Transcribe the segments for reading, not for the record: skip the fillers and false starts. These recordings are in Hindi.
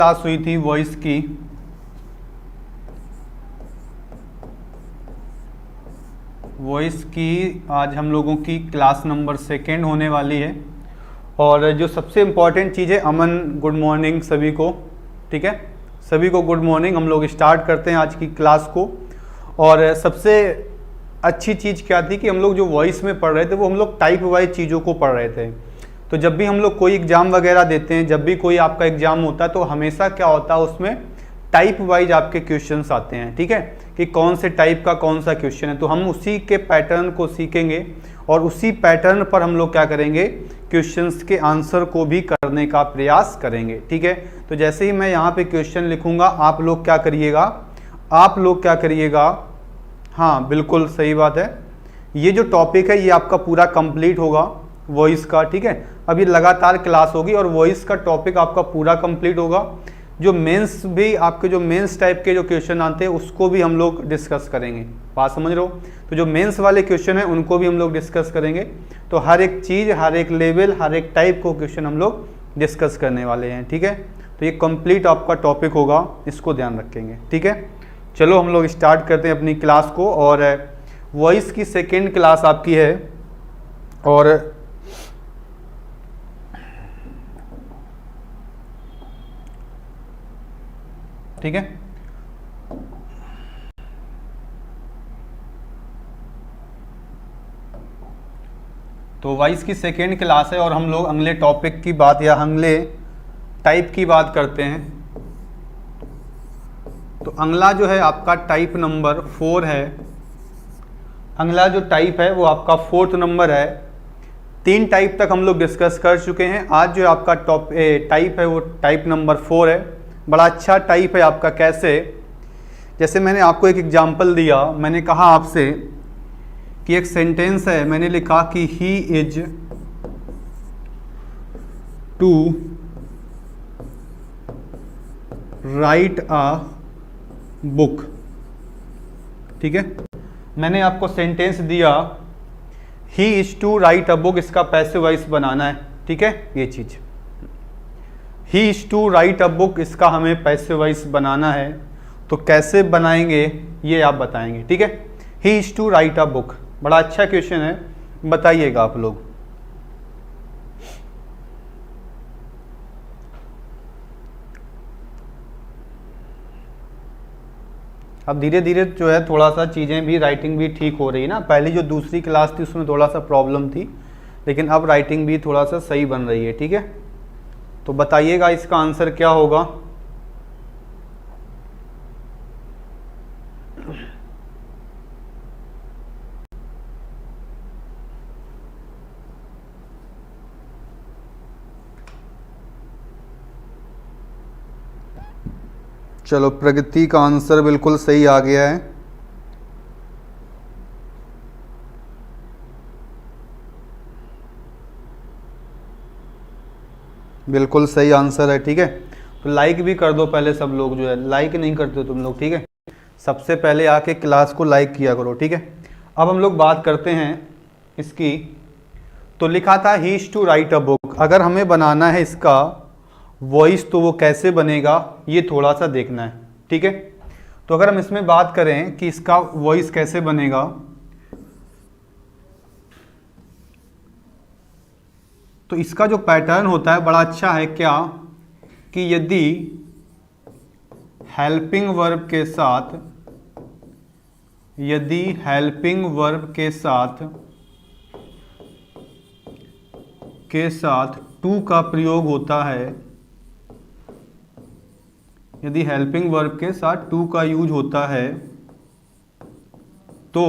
क्लास हुई थी वॉइस की आज हम लोगों की क्लास नंबर 2 होने वाली है। और जो सबसे इम्पॉर्टेंट चीज़ है, अमन गुड मॉर्निंग सभी को। ठीक है, सभी को गुड मॉर्निंग। हम लोग स्टार्ट करते हैं आज की क्लास को। और सबसे अच्छी चीज़ क्या थी कि हम लोग जो वॉइस में पढ़ रहे थे वो हम लोग टाइप वाइज चीज़ों को पढ़ रहे थे। तो जब भी हम लोग कोई एग्ज़ाम वगैरह देते हैं, जब भी कोई आपका एग्ज़ाम होता है, तो हमेशा क्या होता है उसमें टाइप वाइज आपके क्वेश्चंस आते हैं। ठीक है, कि कौन से टाइप का कौन सा क्वेश्चन है, तो हम उसी के पैटर्न को सीखेंगे और उसी पैटर्न पर हम लोग क्या करेंगे, क्वेश्चंस के आंसर को भी करने का प्रयास करेंगे। ठीक है, तो जैसे ही मैं यहाँ पे क्वेश्चन लिखूंगा आप लोग क्या करिएगा, हाँ बिल्कुल सही बात है। ये जो टॉपिक है ये आपका पूरा कंप्लीट होगा वॉइस का। ठीक है, अब ये लगातार क्लास होगी और वॉइस का टॉपिक आपका पूरा कंप्लीट होगा। जो मेंस भी आपके जो मेंस टाइप के जो क्वेश्चन आते हैं उसको भी हम लोग डिस्कस करेंगे। बात समझ रहे हो? तो जो मेंस वाले क्वेश्चन हैं उनको भी हम लोग डिस्कस करेंगे। तो हर एक चीज़, हर एक लेवल, हर एक टाइप को क्वेश्चन हम लोग डिस्कस करने वाले हैं। ठीक है, तो ये कंप्लीट आपका टॉपिक होगा, इसको ध्यान रखेंगे। ठीक है, चलो हम लोग स्टार्ट करते हैं अपनी क्लास को। और वॉइस की 2nd क्लास आपकी है। और ठीक है, तो वॉइस की 2nd क्लास है और हम लोग अगले टॉपिक की बात या अगले टाइप की बात करते हैं। तो अगला जो है आपका टाइप नंबर 4 है। अगला जो टाइप है वो आपका 4th नंबर है। 3 टाइप तक हम लोग डिस्कस कर चुके हैं। आज जो आपका टाइप है वो टाइप नंबर 4 है। बड़ा अच्छा टाइप है आपका। कैसे? जैसे मैंने आपको एक एग्जांपल दिया, मैंने कहा आपसे कि एक सेंटेंस है, मैंने लिखा कि he is to write a book. ठीक है, मैंने आपको सेंटेंस दिया he is to write a book, इसका पैसिव वॉइस बनाना है। ठीक है, ये चीज he is to write a book, इसका हमें पैसिव वॉइस बनाना है। तो कैसे बनाएंगे ये आप बताएंगे। ठीक है, he is to write a book, बड़ा अच्छा क्वेश्चन है, बताइएगा आप लोग। अब धीरे धीरे जो है थोड़ा सा चीज़ें भी, राइटिंग भी ठीक हो रही है ना। पहली जो दूसरी क्लास थी उसमें थोड़ा सा प्रॉब्लम थी, लेकिन अब राइटिंग भी थोड़ा सा सही बन रही है। ठीक है, तो बताइएगा इसका आंसर क्या होगा। चलो, प्रगति का आंसर बिल्कुल सही आ गया है। बिल्कुल सही आंसर है। ठीक है, तो लाइक भी कर दो पहले सब लोग, जो है लाइक नहीं करते हो तुम लोग। ठीक है, सबसे पहले आके क्लास को लाइक किया करो। ठीक है, अब हम लोग बात करते हैं इसकी। तो लिखा था he is to write a book, अगर हमें बनाना है इसका वॉइस तो वो कैसे बनेगा ये थोड़ा सा देखना है। ठीक है, तो अगर हम इसमें बात करें कि इसका वॉइस कैसे बनेगा, तो इसका जो पैटर्न होता है बड़ा अच्छा है। क्या कि यदि हेल्पिंग वर्ब के साथ टू का प्रयोग होता है, यदि हेल्पिंग वर्ब के साथ टू का यूज होता है तो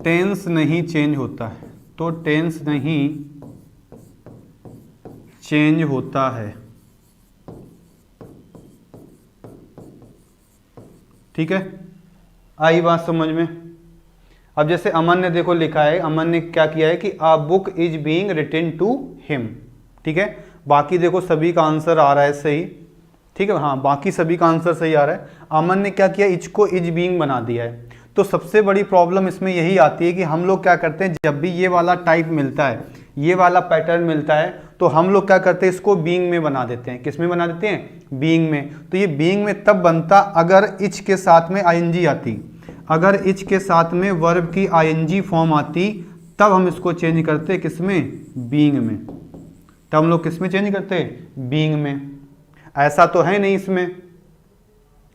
टेंस नहीं चेंज होता है, तो टेंस नहीं चेंज होता है। ठीक है, आई बात समझ में? अब जैसे अमन ने देखो लिखा है, अमन ने क्या किया है कि a book is being written to him. ठीक है, बाकी देखो सभी का आंसर आ रहा है सही। ठीक है, हाँ बाकी सभी का आंसर सही आ रहा है। अमन ने क्या किया, इज को इज बीइंग बना दिया है। तो सबसे बड़ी प्रॉब्लम इसमें यही आती है कि हम लोग क्या करते हैं, जब भी ये वाला टाइप मिलता है, ये वाला पैटर्न मिलता है, तो हम लोग क्या करते हैं, इसको बीइंग में बना देते हैं। किस में बना देते हैं? बीइंग में। तो ये बीइंग में तब बनता अगर इच के साथ में आईएनजी आती। अगर इच के साथ में वर्ब की आईएनजी फॉर्म आती तब हम इसको चेंज करते हैं, किसमें? बीइंग में। तब हम लोग किस में चेंज करते हैं? बीइंग में। ऐसा तो है नहीं इसमें,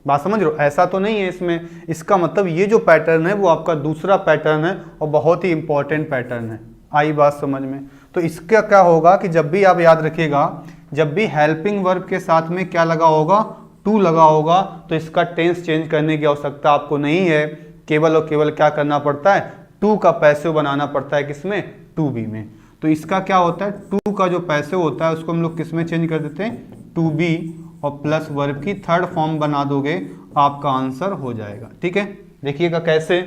बात समझ रहे हो? ऐसा तो नहीं है इसमें। इसका मतलब ये जो पैटर्न है वो आपका दूसरा पैटर्न है और बहुत ही इंपॉर्टेंट पैटर्न है। आई बात समझ में? तो इसका क्या होगा कि जब भी आप याद रखिएगा, जब भी हेल्पिंग वर्ब के साथ में क्या लगा होगा? टू लगा होगा, तो इसका टेंस चेंज करने की आवश्यकता आपको नहीं है। केवल और केवल क्या करना पड़ता है? टू का पैसिव बनाना पड़ता है। किसमें? टू बी में। तो इसका क्या होता है? टू का जो पैसिव होता है उसको हम लोग किस में चेंज कर देते हैं? टू बी और प्लस वर्ब की थर्ड फॉर्म बना दोगे, आपका आंसर हो जाएगा। ठीक है, देखिएगा कैसे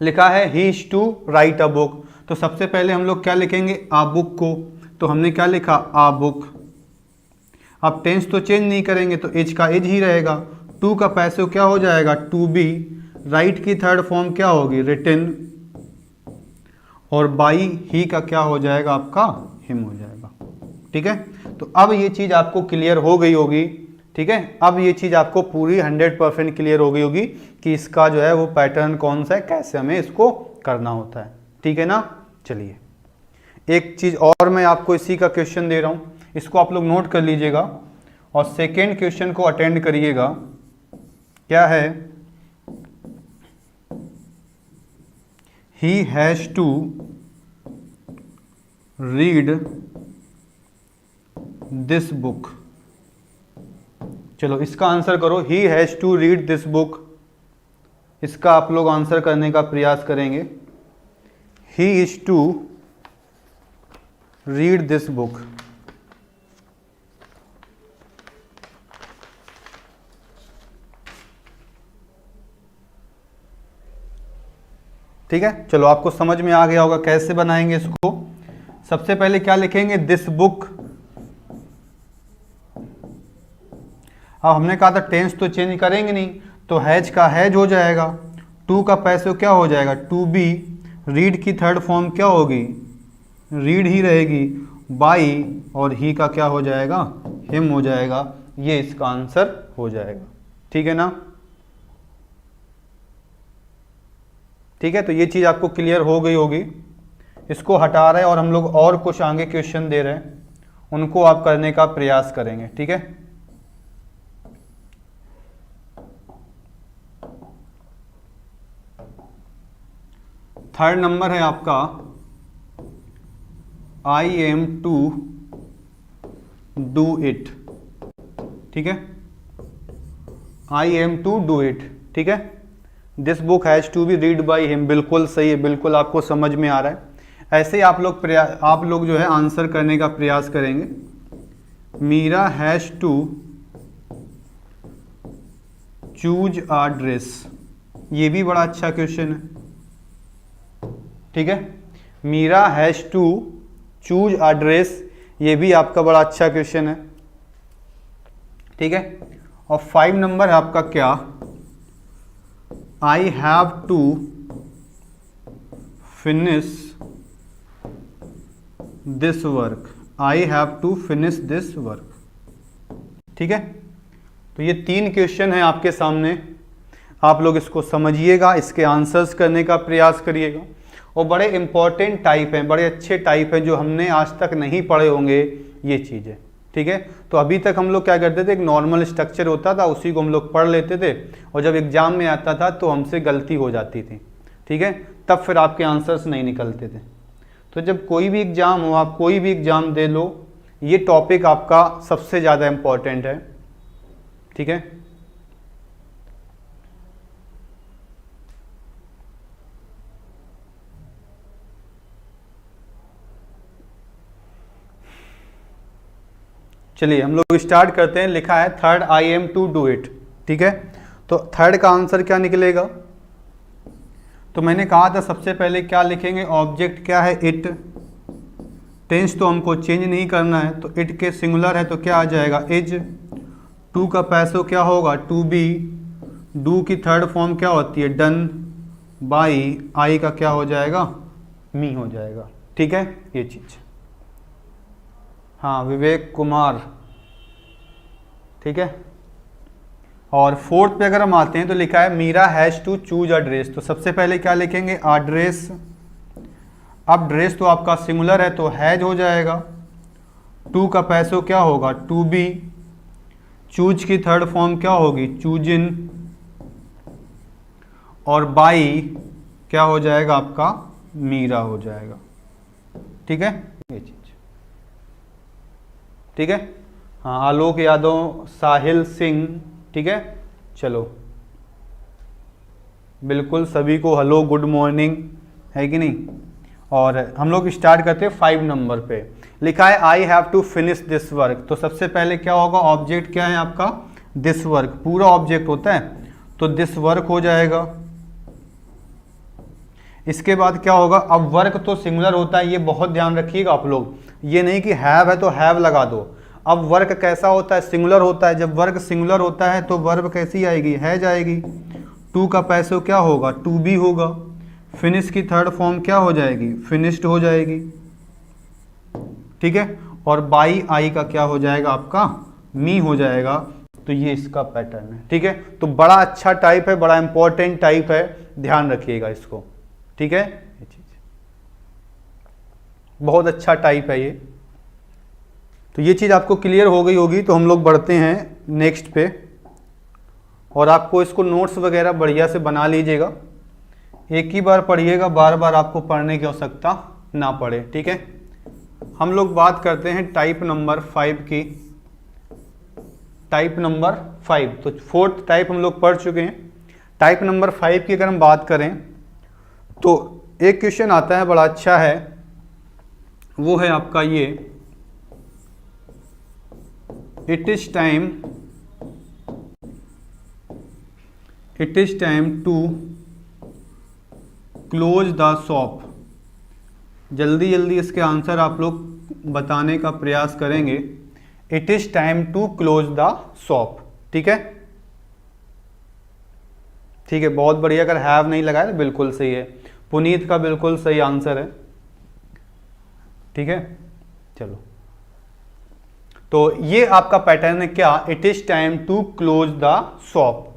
लिखा है, he is to write a book. तो सबसे पहले हम लोग क्या लिखेंगे? आ बुक को। तो हमने क्या लिखा? आ बुक। अब टेंस तो चेंज नहीं करेंगे तो एज का एज ही रहेगा। टू का पैसिव क्या हो जाएगा? To be. राइट की थर्ड फॉर्म क्या होगी? रिटन। और बाई ही का क्या हो जाएगा? आपका हिम हो जाएगा। ठीक है, तो अब ये चीज आपको क्लियर हो गई होगी। ठीक है, अब ये चीज आपको पूरी 100% क्लियर हो गई होगी कि इसका जो है वो पैटर्न कौन सा है, कैसे हमें इसको करना होता है। ठीक है ना? चलिए एक चीज और मैं आपको इसी का क्वेश्चन दे रहा हूं, इसको आप लोग नोट कर लीजिएगा और सेकेंड क्वेश्चन को अटेंड करिएगा। क्या है? He has to read this book. चलो इसका आंसर करो। He has to read this book, इसका आप लोग आंसर करने का प्रयास करेंगे। He is to read this book. ठीक है, चलो आपको समझ में आ गया होगा कैसे बनाएंगे इसको। सबसे पहले क्या लिखेंगे? This book. अब हमने कहा था टेंस तो चेंज करेंगे नहीं, तो हैज का हैज हो जाएगा। टू का पैसिव क्या हो जाएगा? To be. रीड की थर्ड फॉर्म क्या होगी? रीड ही रहेगी। बाई और ही का क्या हो जाएगा? हिम हो जाएगा। ये इसका आंसर हो जाएगा। ठीक है ना? ठीक है, तो ये चीज आपको क्लियर हो गई होगी। इसको हटा रहे हैं और हम लोग और कुछ आगे क्वेश्चन दे रहे हैं, उनको आप करने का प्रयास करेंगे। ठीक है, थर्ड नंबर है आपका, I am to do it. ठीक है, I am to do it. ठीक है, this book has to be read by him. बिल्कुल सही है, बिल्कुल आपको समझ में आ रहा है। ऐसे ही आप लोग जो है आंसर करने का प्रयास करेंगे। Meera has to choose a dress. ये भी बड़ा अच्छा क्वेश्चन है। ठीक है, Meera has to choose a dress, ये भी आपका बड़ा अच्छा क्वेश्चन है। ठीक है, और 5 नंबर है आपका क्या? I have to finish this work. I have to finish this work. ठीक है, तो ये 3 क्वेश्चन है आपके सामने। आप लोग इसको समझिएगा, इसके आंसर्स करने का प्रयास करिएगा। और बड़े इंपॉर्टेंट टाइप हैं, बड़े अच्छे टाइप हैं जो हमने आज तक नहीं पढ़े होंगे ये चीज़ें। ठीक है, तो अभी तक हम लोग क्या करते थे, एक नॉर्मल स्ट्रक्चर होता था, उसी को हम लोग पढ़ लेते थे और जब एग्जाम में आता था तो हमसे गलती हो जाती थी। ठीक है, तब फिर आपके आंसर्स नहीं निकलते थे। तो जब कोई भी एग्जाम हो, आप कोई भी एग्जाम दे लो, ये टॉपिक आपका सबसे ज़्यादा इम्पॉर्टेंट है। ठीक है, चलिए हम लोग स्टार्ट करते हैं। लिखा है third, I am to do it. ठीक है, तो थर्ड का आंसर क्या निकलेगा? तो मैंने कहा था सबसे पहले क्या लिखेंगे? ऑब्जेक्ट क्या है? इट। टेंस तो हमको चेंज नहीं करना है, तो इट के सिंगुलर है तो क्या आ जाएगा? इज। टू का पैसिव क्या होगा? To be. डू की थर्ड फॉर्म क्या होती है? डन बाई, आई का क्या हो जाएगा? मी हो जाएगा। ठीक है, ये चीज। हाँ, विवेक कुमार। ठीक है, और फोर्थ पे अगर हम आते हैं तो लिखा है Meera has to choose a dress. तो सबसे पहले क्या लिखेंगे? अ ड्रेस। अब ड्रेस तो आपका सिंगुलर है तो हैज हो जाएगा। टू का पैसो क्या होगा? To be. चूज की थर्ड फॉर्म क्या होगी? Chosen. और बाई क्या हो जाएगा आपका? मीरा हो जाएगा। ठीक है, ये चीज। ठीक है, हाँ, आलोक यादव, साहिल सिंह। ठीक है, चलो, बिल्कुल सभी को हेलो गुड मॉर्निंग, है कि नहीं। और हम लोग स्टार्ट करते हैं 5 नंबर पे। लिखा है I have to finish this work. तो सबसे पहले क्या होगा? ऑब्जेक्ट क्या है आपका? This work. पूरा ऑब्जेक्ट होता है तो दिस वर्क हो जाएगा। इसके बाद क्या होगा? अब वर्क तो सिंगुलर होता है, ये बहुत ध्यान रखिएगा आप लोग। ये नहीं कि हैव है तो हैव लगा दो। अब वर्क कैसा होता है? सिंगुलर होता है। जब वर्क सिंगुलर होता है तो वर्ब कैसी आएगी? है जाएगी। टू का पैसो क्या होगा? टू बी होगा। फिनिश की थर्ड फॉर्म क्या हो जाएगी? फिनिश्ड हो जाएगी। ठीक है, और बाई आई का क्या हो जाएगा आपका? मी हो जाएगा। तो ये इसका पैटर्न है। ठीक है, तो बड़ा अच्छा टाइप है, बड़ा इंपॉर्टेंट टाइप है, ध्यान रखिएगा इसको। ठीक है, ये चीज बहुत अच्छा टाइप है ये। तो ये चीज आपको क्लियर हो गई होगी। तो हम लोग बढ़ते हैं नेक्स्ट पे, और आपको इसको नोट्स वगैरह बढ़िया से बना लीजिएगा। एक ही बार पढ़िएगा, बार बार आपको पढ़ने की आवश्यकता ना पड़े। ठीक है, हम लोग बात करते हैं टाइप नंबर 5 की। टाइप नंबर 5, तो फोर्थ टाइप हम लोग पढ़ चुके हैं। टाइप नंबर 5 की अगर हम बात करें तो एक क्वेश्चन आता है, बड़ा अच्छा है, वो है आपका ये, it is time to close the shop. जल्दी जल्दी इसके आंसर आप लोग बताने का प्रयास करेंगे। It is time to close the shop. ठीक है, ठीक है, बहुत बढ़िया। अगर हैव नहीं लगाया तो बिल्कुल सही है। पुनीत का बिल्कुल सही आंसर है। ठीक है, चलो, तो ये आपका पैटर्न है क्या? It is time to close the shop.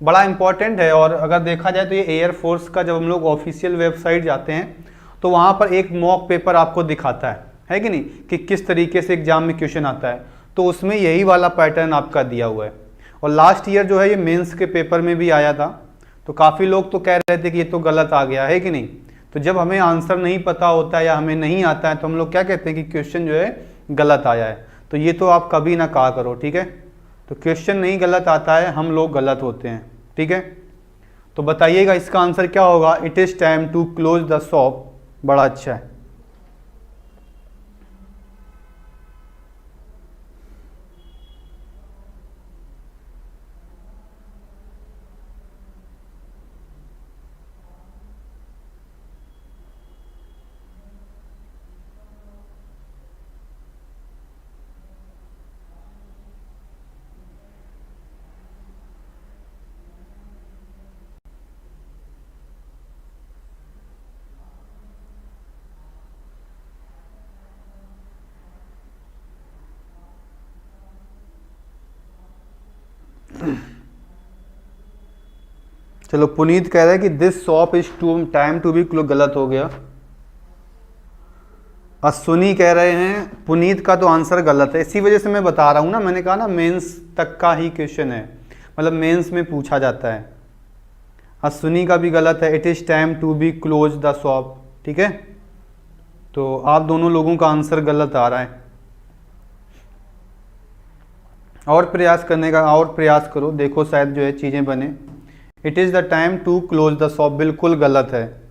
बड़ा इंपॉर्टेंट है। और अगर देखा जाए तो ये एयरफोर्स का, जब हम लोग ऑफिशियल वेबसाइट जाते हैं तो वहां पर एक मॉक पेपर आपको दिखाता है कि नहीं, कि किस तरीके से एग्जाम में क्वेश्चन आता है। तो उसमें यही वाला पैटर्न आपका दिया हुआ है। और लास्ट ईयर जो है ये मेंस के पेपर में भी आया था। तो काफ़ी लोग तो कह रहे थे कि ये तो गलत आ गया है कि नहीं। तो जब हमें आंसर नहीं पता होता है या हमें नहीं आता है तो हम लोग क्या कहते हैं कि क्वेश्चन जो है गलत आया है। तो ये तो आप कभी ना कहा करो। ठीक है, तो क्वेश्चन नहीं गलत आता है, हम लोग गलत होते हैं। ठीक है, तो बताइएगा इसका आंसर क्या होगा? It is time to close the shop. बड़ा अच्छा है। चलो, पुनीत कह रहा है कि this shop is to time to be close. गलत हो गया। अश्विनी कह रहे हैं पुनीत का तो आंसर गलत है। इसी वजह से मैं बता रहा हूं ना, मैंने कहा ना मेंस तक का ही क्वेश्चन है, मतलब मेंस में पूछा जाता है। अश्विनी का भी गलत है। It is time to be close the shop. ठीक है, तो आप दोनों लोगों का आंसर गलत आ रहा है। और प्रयास करने का, और प्रयास करो, देखो शायद जो है चीज़ें बने। It is the time to close the shop बिल्कुल गलत है।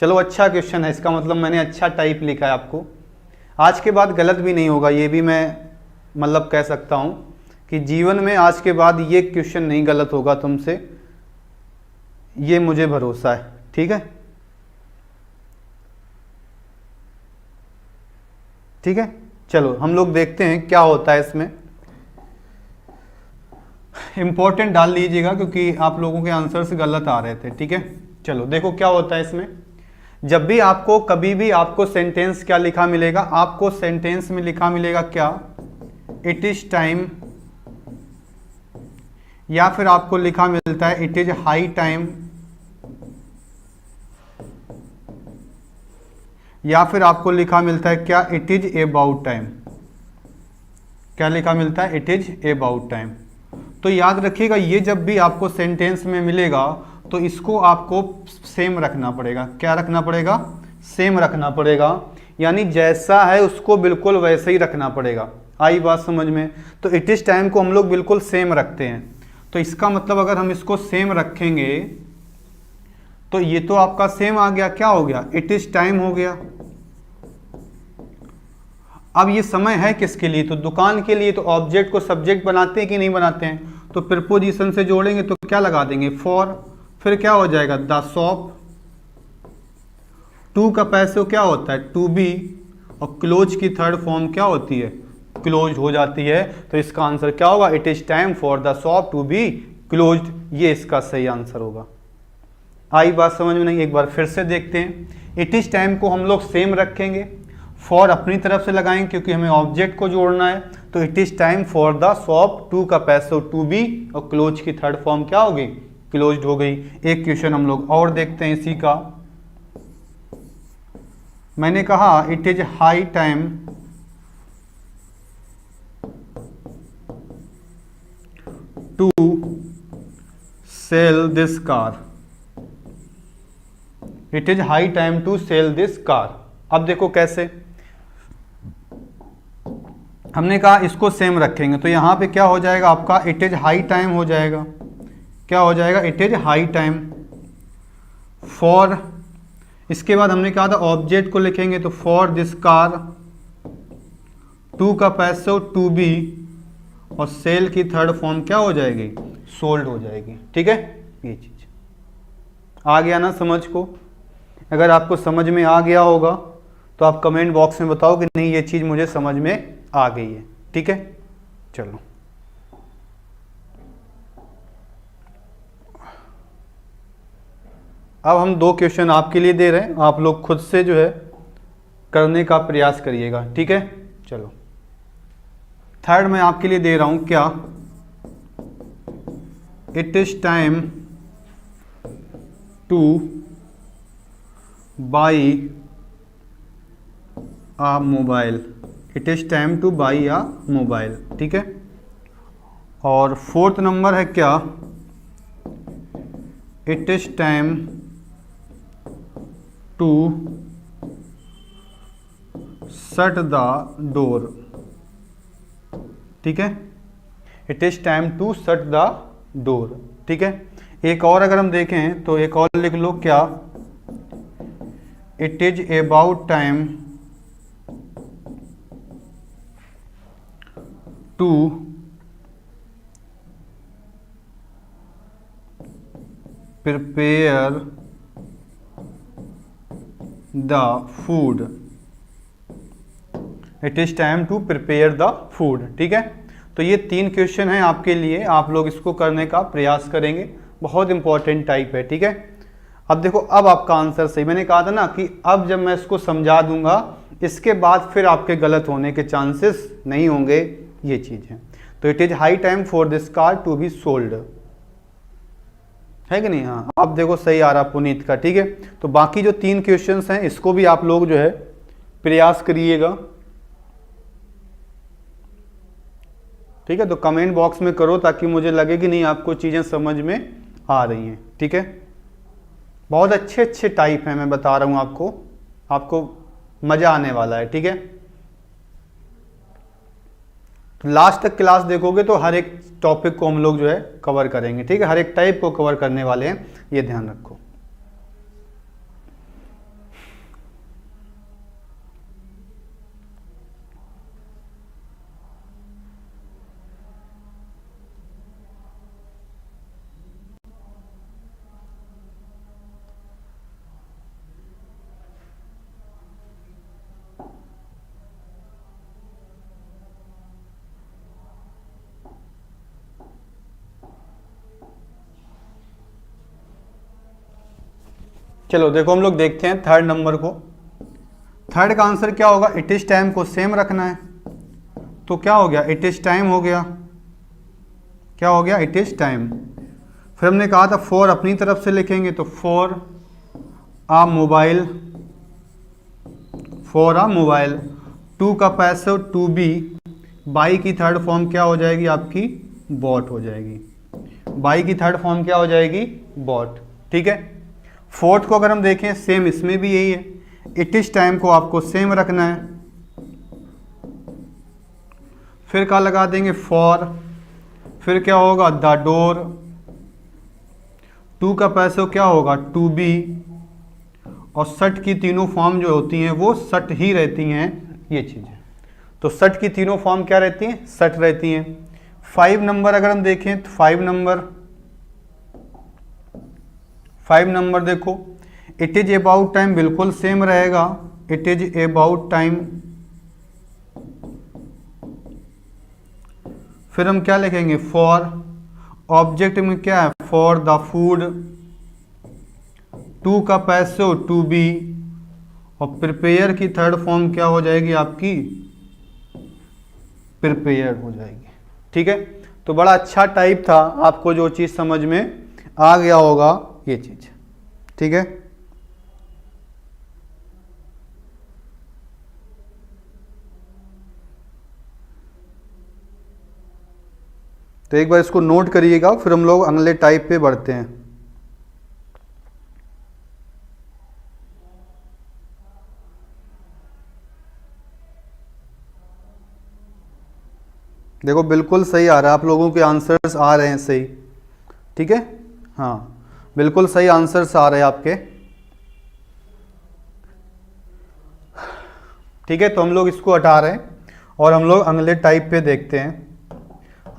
चलो, अच्छा क्वेश्चन है, इसका मतलब मैंने अच्छा टाइप लिखा है आपको। आज के बाद गलत भी नहीं होगा, ये भी मैं मतलब कह सकता हूँ कि जीवन में आज के बाद ये क्वेश्चन नहीं गलत होगा तुमसे, ये मुझे भरोसा है। ठीक है, चलो हम लोग देखते हैं क्या होता है इसमें। इंपॉर्टेंट डाल लीजिएगा क्योंकि आप लोगों के आंसर्स गलत आ रहे थे, ठीक है। चलो देखो क्या होता है इसमें, जब भी आपको कभी भी आपको सेंटेंस क्या लिखा मिलेगा, आपको सेंटेंस में लिखा मिलेगा क्या, इट इज टाइम, या फिर आपको लिखा मिलता है इट इज हाई टाइम, या फिर आपको लिखा मिलता है क्या, इट इज अबाउट टाइम। क्या लिखा मिलता है, इट इज अबाउट टाइम। तो याद रखिएगा ये जब भी आपको सेंटेंस में मिलेगा तो इसको आपको सेम रखना पड़ेगा। क्या रखना पड़ेगा, सेम रखना पड़ेगा, यानी जैसा है उसको बिल्कुल वैसे ही रखना पड़ेगा। आई बात समझ में। तो इट इज टाइम को हम लोग बिल्कुल सेम रखते हैं, तो इसका मतलब अगर हम इसको सेम रखेंगे तो ये तो आपका सेम आ गया, क्या हो गया, इट इज टाइम हो गया। अब ये समय है किसके लिए, तो दुकान के लिए। तो ऑब्जेक्ट को सब्जेक्ट बनाते हैं कि नहीं बनाते हैं, तो प्रीपोजिशन से जोड़ेंगे तो क्या लगा देंगे, फॉर, फिर क्या हो जाएगा, द शॉप। टू का पैसे क्या होता है, टू बी, और क्लोज की थर्ड फॉर्म क्या होती है, क्लोज हो जाती है। तो इसका आंसर क्या होगा, it is time for the shop to be closed. ये इसका सही आंसर होगा। आई बात समझ में नहीं, एक बार फिर से देखते हैं। इट इज टाइम को हम लोग सेम रखेंगे, फॉर अपनी तरफ से लगाएंगे क्योंकि हमें ऑब्जेक्ट को जोड़ना है। तो it is time for the shop, to का पैसे टू बी, और क्लोज की थर्ड फॉर्म क्या होगी, क्लोज्ड हो गई। एक क्वेश्चन हम लोग और देखते हैं इसी का। मैंने कहा it is high time to sell this car. It is high time to sell this car. अब देखो कैसे, हमने कहा इसको सेम रखेंगे तो यहां पे क्या हो जाएगा आपका, इट इज हाई टाइम हो जाएगा। क्या हो जाएगा, it is high time for, इसके बाद हमने कहा था ऑब्जेक्ट को लिखेंगे तो फॉर दिस कार, टू का पैसे टू बी, और सेल की थर्ड फॉर्म क्या हो जाएगी, सोल्ड हो जाएगी। ठीक है, ये चीज आ गया ना समझ को। अगर आपको समझ में आ गया होगा तो आप कमेंट बॉक्स में बताओ कि नहीं ये चीज मुझे समझ में आ गई है। ठीक है, चलो अब हम दो क्वेश्चन आपके लिए दे रहे हैं, आप लोग खुद से जो है करने का प्रयास करिएगा। ठीक है, चलो थर्ड मैं आपके लिए दे रहा हूं क्या, it is time to buy a mobile. It is time to buy a mobile. ठीक है, और फोर्थ नंबर है क्या, it is time to shut the door. ठीक है, it is time to shut the door. ठीक है, एक और अगर हम देखें तो एक और लिख लो क्या, it is about time to prepare the food. It is time to prepare the food. ठीक है, तो ये तीन क्वेश्चन हैं आपके लिए, आप लोग इसको करने का प्रयास करेंगे, बहुत इंपॉर्टेंट टाइप है। ठीक है, अब देखो अब आपका आंसर सही, मैंने कहा था ना कि अब जब मैं इसको समझा दूंगा इसके बाद फिर आपके गलत होने के चांसेस नहीं होंगे, ये चीज है। तो it is high time for this car to be sold, है कि नहीं। हाँ, अब देखो सही आ रहा पुनीत का। ठीक है, तो बाकी जो तीन क्वेश्चंस हैं इसको भी आप लोग जो है प्रयास करिएगा। ठीक है, तो कमेंट बॉक्स में करो ताकि मुझे लगे कि नहीं आपको चीजें समझ में आ रही हैं। ठीक है, बहुत अच्छे अच्छे टाइप हैं, मैं बता रहा हूं आपको, आपको मजा आने वाला है। ठीक है, तो लास्ट तक क्लास देखोगे तो हर एक टॉपिक को हम लोग जो है कवर करेंगे। ठीक है, हर एक टाइप को कवर करने वाले हैं, ये ध्यान रखो। चलो देखो हम लोग देखते हैं थर्ड नंबर को। थर्ड का आंसर क्या होगा, इट इज टाइम को सेम रखना है, तो क्या हो गया, इट इज टाइम हो गया, क्या हो गया, इट इज टाइम। फिर हमने कहा था फॉर अपनी तरफ से लिखेंगे, तो for a mobile, for a mobile. To का पैसिव टू बी, बाई की थर्ड फॉर्म क्या हो जाएगी आपकी, बॉट हो जाएगी। बाई की थर्ड फॉर्म क्या हो जाएगी, बॉट। ठीक है। फोर्थ को अगर हम देखें सेम इसमें भी यही है, इट इज टाइम को आपको सेम रखना है। फिर क्या लगा देंगे, फॉर, फिर क्या होगा, द डोर। टू का पैसिव क्या होगा, टू बी, और सट की तीनों फॉर्म जो होती हैं वो सट ही रहती हैं, ये चीज़ें। तो सट की तीनों फॉर्म क्या रहती हैं, सट रहती हैं। 5 नंबर अगर हम देखें तो 5 नंबर देखो, इट इज अबाउट टाइम बिल्कुल सेम रहेगा, इट इज अबाउट टाइम। फिर हम क्या लिखेंगे, फॉर। ऑब्जेक्ट में क्या है, फॉर द फूड। टू का पैसिव टू बी, और प्रिपेयर की थर्ड फॉर्म क्या हो जाएगी आपकी, प्रिपेयर हो जाएगी। ठीक है। तो बड़ा अच्छा टाइप था, आपको जो चीज़ समझ में आ गया होगा ये चीज़। ठीक है। तो एक बार इसको नोट करिएगा, फिर हम लोग अगले टाइप पे बढ़ते हैं। देखो बिल्कुल सही आ रहा है, आप लोगों के आंसर्स आ रहे हैं सही। ठीक है, हाँ बिल्कुल सही आंसर्स आ रहे हैं आपके। ठीक है, तो हम लोग इसको हटा रहे हैं और हम लोग अगले टाइप पे देखते हैं।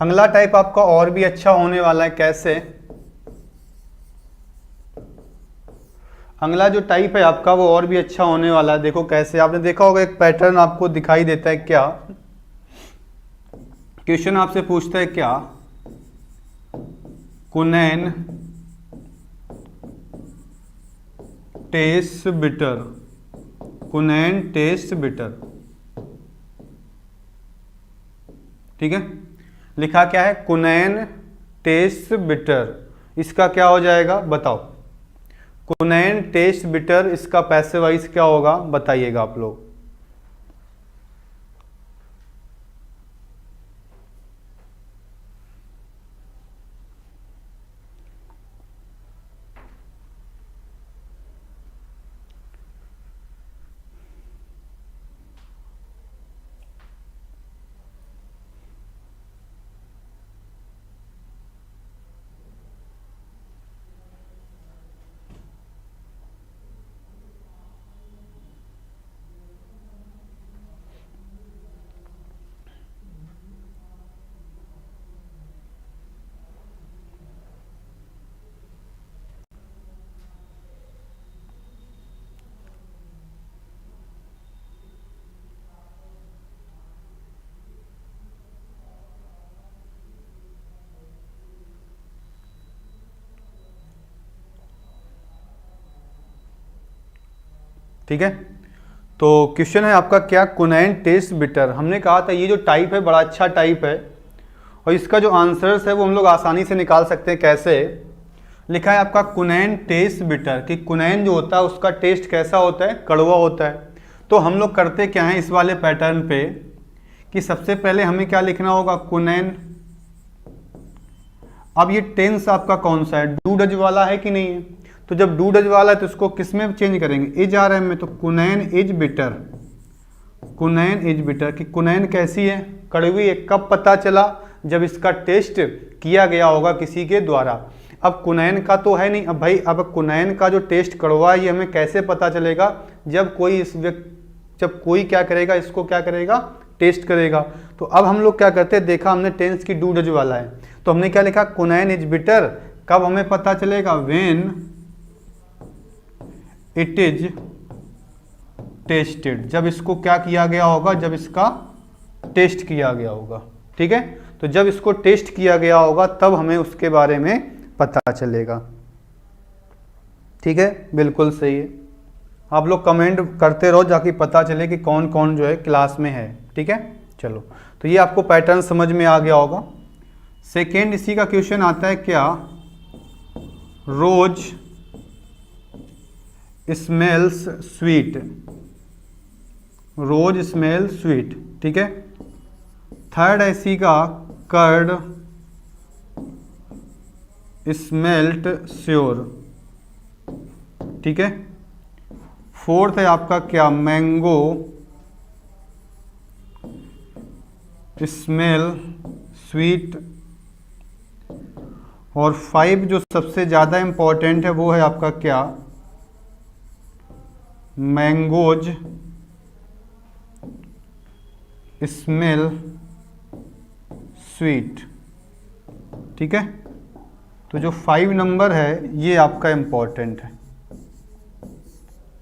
अगला टाइप आपका और भी अच्छा होने वाला है। कैसे, अगला जो टाइप है आपका वो और भी अच्छा होने वाला है। देखो कैसे, आपने देखा होगा एक पैटर्न आपको दिखाई देता है। क्या क्वेश्चन आपसे पूछता है, क्या कुनैन टेस्ट बिटर, कुनैन टेस्ट बिटर। ठीक है, लिखा क्या है, कुनैन टेस्ट बिटर। इसका क्या हो जाएगा बताओ, कुनैन टेस्ट बिटर, इसका पैसिव वॉइस क्या होगा बताइएगा आप लोग। ठीक है, तो क्वेश्चन है आपका, क्या कुनैन टेस्ट बिटर। हमने कहा था ये जो टाइप है बड़ा अच्छा टाइप है, और इसका जो आंसर्स है वो हम लोग आसानी से निकाल सकते हैं। कैसे, लिखा है आपका कुनैन टेस्ट बिटर, कि कुनैन जो होता है उसका टेस्ट कैसा होता है, कड़वा होता है। तो हम लोग करते क्या हैं इस वाले पैटर्न पे, कि सबसे पहले हमें क्या लिखना होगा, कुनैन। अब ये टेंस आपका कौन सा है, डू डज वाला है कि नहीं है, तो जब डू डज वाला है तो इसको किस में चेंज करेंगे, इज आ रहा है में, तो कुनैन is bitter, Kunain is bitter. कि कुनैन कैसी है, कड़वी है। कब पता चला, जब इसका टेस्ट किया गया होगा किसी के द्वारा। अब कुनैन का तो है नहीं, अब भाई अब कुनैन का जो टेस्ट कड़वा है ये हमें कैसे पता चलेगा, जब कोई इस जब कोई क्या करेगा, इसको क्या करेगा, टेस्ट करेगा। तो अब हम लोग क्या करते हैं, देखा हमने टेंस की डू डज वाला है, तो हमने क्या लिखा, कुनैन इज बिटर। कब हमें पता चलेगा, व्हेन इट इज टेस्टेड, जब इसको क्या किया गया होगा, जब इसका टेस्ट किया गया होगा। ठीक है, तो जब इसको टेस्ट किया गया होगा तब हमें उसके बारे में पता चलेगा। ठीक है, बिल्कुल सही है। आप लोग कमेंट करते रहो ताकि पता चले कि कौन कौन जो है क्लास में है। ठीक है, चलो, तो ये आपको पैटर्न समझ में आ गया होगा। सेकेंड इसी का क्वेश्चन आता है क्या, रोज स्मेल्स स्वीट, रोज स्मेल स्वीट। ठीक है, थर्ड है इसी का कर्ड स्मेल्ट श्योर। ठीक है, फोर्थ है आपका क्या, मैंगो स्मेल स्वीट। और 5 जो सबसे ज़्यादा इम्पोर्टेंट है वो है आपका क्या, मैंगोज स्मेल स्वीट। ठीक है, तो जो 5 नंबर है ये आपका इम्पोर्टेंट है।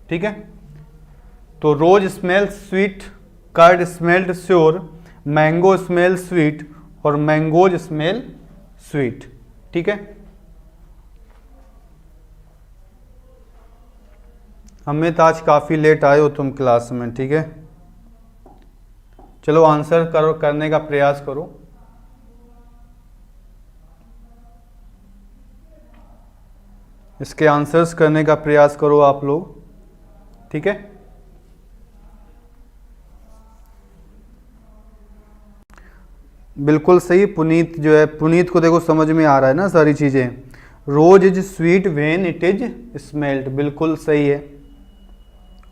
ठीक है, तो rose smell sweet, curd smelled sour, mango smell sweet और मैंगोज स्मेल स्वीट। ठीक है, हमें तो आज काफ़ी लेट आए हो तुम क्लास में। ठीक है, चलो आंसर करो, करने का प्रयास करो। इसके आंसर्स करने का प्रयास करो आप लोग। ठीक है, बिल्कुल सही। पुनीत जो है, पुनीत को देखो समझ में आ रहा है ना सारी चीज़ें। Rose is sweet when it is smelled, बिल्कुल सही है।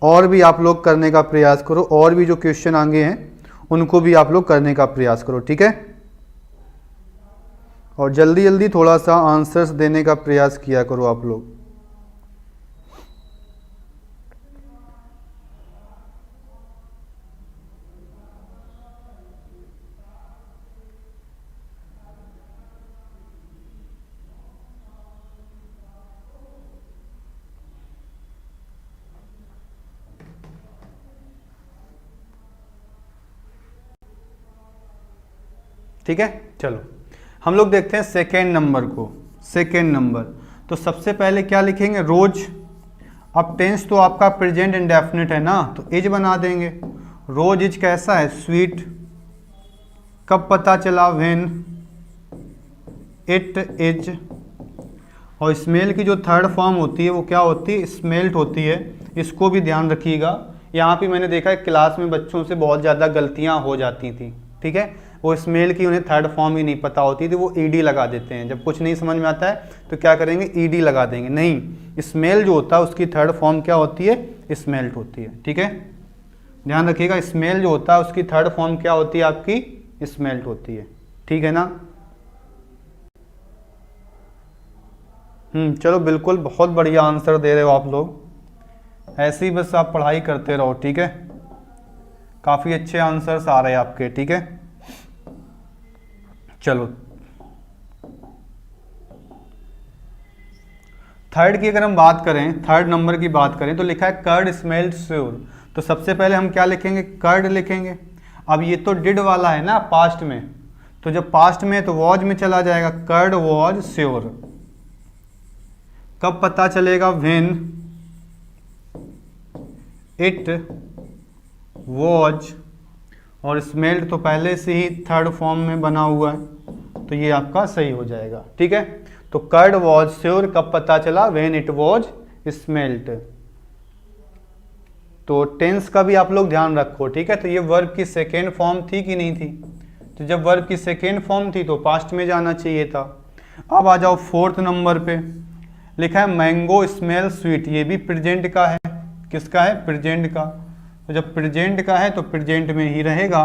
और भी आप लोग करने का प्रयास करो, और भी जो क्वेश्चन आगे हैं उनको भी आप लोग करने का प्रयास करो। ठीक है, और जल्दी जल्दी थोड़ा सा आंसर्स देने का प्रयास किया करो आप लोग। ठीक है, चलो हम लोग देखते हैं सेकेंड नंबर को। सेकेंड नंबर, तो सबसे पहले क्या लिखेंगे, रोज। अब टेंस तो आपका प्रेजेंट इंडेफिनिट है ना, तो इज बना देंगे। रोज इज कैसा है, स्वीट। कब पता चला, व्हेन इट इज। और स्मेल की जो थर्ड फॉर्म होती है वो क्या होती है, स्मेल्ट होती है। इसको भी ध्यान रखिएगा। यहाँ पे मैंने देखा है क्लास में बच्चों से बहुत ज़्यादा गलतियाँ हो जाती थी। ठीक है, वो स्मेल की उन्हें थर्ड फॉर्म ही नहीं पता होती थी, वो ईडी लगा देते हैं। जब कुछ नहीं समझ में आता है तो क्या करेंगे, ईडी लगा देंगे। नहीं, स्मेल जो होता है उसकी थर्ड फॉर्म क्या होती है, स्मेल्ट होती है। ठीक है, ध्यान रखिएगा, स्मेल जो होता है उसकी थर्ड फॉर्म क्या होती है, आपकी स्मेल्ट होती है। ठीक है ना। चलो बिल्कुल, बहुत बढ़िया आंसर दे रहे हो आप लोग। ऐसे ही बस आप पढ़ाई करते रहो। ठीक है, काफ़ी अच्छे आंसर्स आ रहे हैं आपके। ठीक है, चलो थर्ड की अगर हम बात करें, थर्ड नंबर की बात करें, तो लिखा है कर्ड स्मेल्ड श्योर। तो सबसे पहले हम क्या लिखेंगे, कर्ड लिखेंगे। अब ये तो डिड वाला है ना पास्ट में, तो जब पास्ट में तो वॉज में चला जाएगा, कर्ड वॉज श्योर। कब पता चलेगा, व्हेन इट वॉज। और स्मेल्ड तो पहले से ही थर्ड फॉर्म में बना हुआ है, तो ये आपका सही हो जाएगा। ठीक है, तो कर्ड वॉज श्योर कब पता चला, व्हेन इट वॉज स्मेल्ट। तो टेंस का भी आप लोग ध्यान रखो। ठीक है, तो ये वर्ब की सेकेंड फॉर्म थी कि नहीं थी, तो जब वर्ब की सेकेंड फॉर्म थी तो पास्ट में जाना चाहिए था। अब आ जाओ फोर्थ नंबर पे, लिखा है मैंगो स्मेल स्वीट। ये भी प्रेजेंट का है। किसका है, प्रेजेंट का। तो जब प्रेजेंट का है तो प्रेजेंट में ही रहेगा।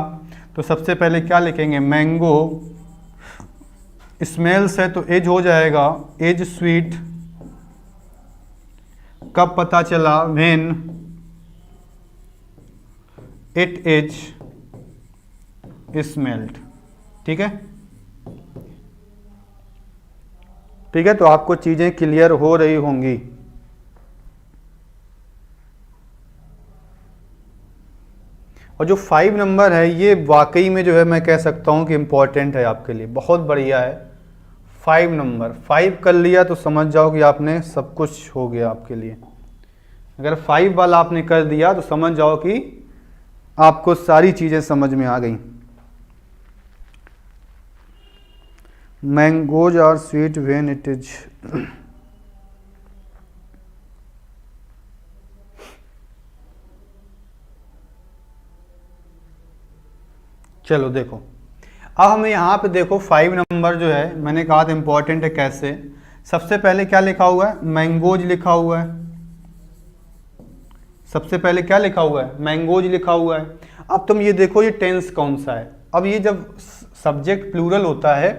तो सबसे पहले क्या लिखेंगे, मैंगो स्मेल्स है तो एज हो जाएगा, एज स्वीट। कब पता चला, व्हेन इट इज स्मेल्ट। ठीक है, ठीक है, तो आपको चीजें क्लियर हो रही होंगी। और जो 5 नंबर है ये वाकई में जो है मैं कह सकता हूँ कि इम्पोर्टेंट है आपके लिए, बहुत बढ़िया है। 5 नंबर, 5 कर लिया तो समझ जाओ कि आपने सब कुछ हो गया आपके लिए। अगर 5 वाला आपने कर दिया तो समझ जाओ कि आपको सारी चीज़ें समझ में आ गई। Mangoes are sweet when it is, चलो देखो, अब हमें यहाँ पे देखो 5 नंबर जो है मैंने कहा था इंपॉर्टेंट है। कैसे? सबसे पहले क्या लिखा हुआ है? मैंगोज लिखा हुआ है। सबसे पहले क्या लिखा हुआ है? मैंगोज लिखा हुआ है। अब तुम ये देखो ये टेंस कौन सा है। अब ये जब सब्जेक्ट प्लूरल होता है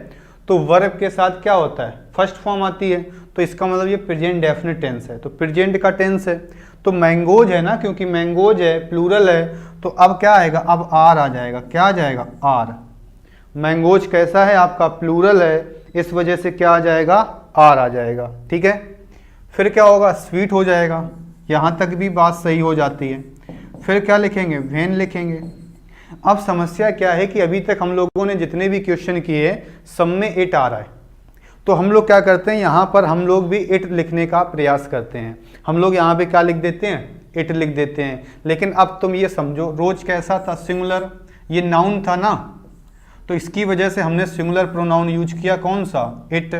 तो वर्ब के साथ क्या होता है? फर्स्ट फॉर्म आती है। तो इसका मतलब ये प्रेजेंट डेफिनेट टेंस है, तो प्रेजेंट का टेंस है। तो मैंगोज है ना, क्योंकि मैंगोज है, प्लूरल है, तो अब क्या आएगा? अब आर आ जाएगा। क्या आ जाएगा? आर। मैंगोज कैसा है? आपका प्लूरल है, इस वजह से क्या आ जाएगा? आर आ जाएगा। ठीक है, फिर क्या होगा? स्वीट हो जाएगा। यहाँ तक भी बात सही हो जाती है। फिर क्या लिखेंगे? वेन लिखेंगे। अब समस्या क्या है कि अभी तक हम लोगों ने जितने भी क्वेश्चन किए सब में इट आ रहा है, तो हम लोग क्या करते हैं, यहाँ पर हम लोग भी इट लिखने का प्रयास करते हैं। हम लोग यहाँ पे क्या लिख देते हैं? इट लिख देते हैं। लेकिन अब तुम ये समझो, रोज कैसा था? सिंगुलर, ये नाउन था ना, तो इसकी वजह से हमने सिंगुलर प्रोनाउन यूज किया। कौन सा? इट।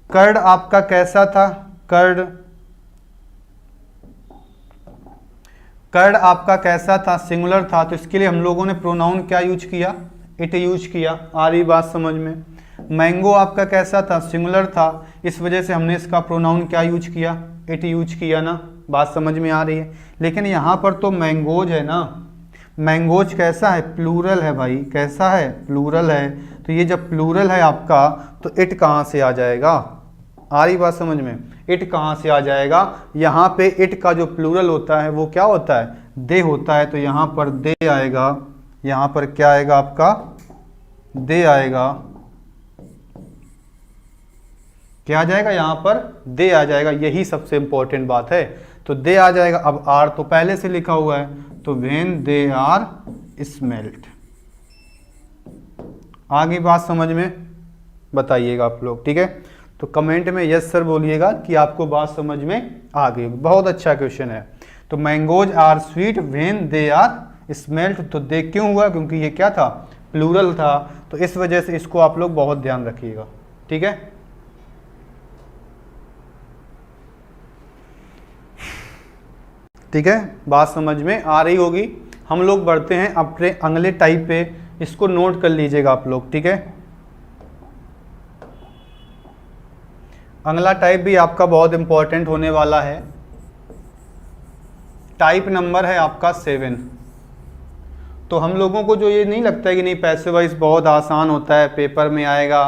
कर्ड आपका कैसा था? कर्ड। कर्ड आपका कैसा था? सिंगुलर था, तो इसके लिए हम लोगों ने प्रोनाउन क्या यूज किया? इट यूज किया। आ रही बात समझ में? मैंगो आपका कैसा था? सिंगुलर था, इस वजह से हमने इसका प्रोनाउन क्या यूज किया? इट यूज किया ना। बात समझ में आ रही है? लेकिन यहाँ पर तो मैंगोज है ना, मैंगोज कैसा है? प्लूरल है भाई। कैसा है? प्लूरल है। तो ये जब प्लूरल है आपका, तो इट कहाँ से आ जाएगा? आ रही बात समझ में? इट कहाँ से आ जाएगा? यहाँ पे इट का जो प्लूरल होता है वो क्या होता है? दे होता है। तो यहाँ पर दे आएगा। यहाँ पर क्या आएगा आपका? दे आएगा। क्या आ जाएगा? यहाँ पर दे आ जाएगा। यही सबसे इंपॉर्टेंट बात है। तो दे आ जाएगा। अब आर तो पहले से लिखा हुआ है, तो व्हेन दे आर स्मेल्ट। आगे बात समझ में? बताइएगा आप लोग। ठीक है, तो कमेंट में यस सर बोलिएगा कि आपको बात समझ में आ गई। बहुत अच्छा क्वेश्चन है। तो mangoes are sweet when they are smelt. तो दे क्यों हुआ? क्योंकि ये क्या था? प्लूरल था। तो इस वजह से इसको आप लोग बहुत ध्यान रखिएगा। ठीक है, ठीक है, बात समझ में आ रही होगी। हम लोग बढ़ते हैं अपने अगले टाइप पे। इसको नोट कर लीजिएगा आप लोग। ठीक है, अगला टाइप भी आपका बहुत इंपॉर्टेंट होने वाला है। टाइप नंबर है आपका 7। तो हम लोगों को जो ये नहीं लगता है कि नहीं पैसिव वॉइस बहुत आसान होता है, पेपर में आएगा,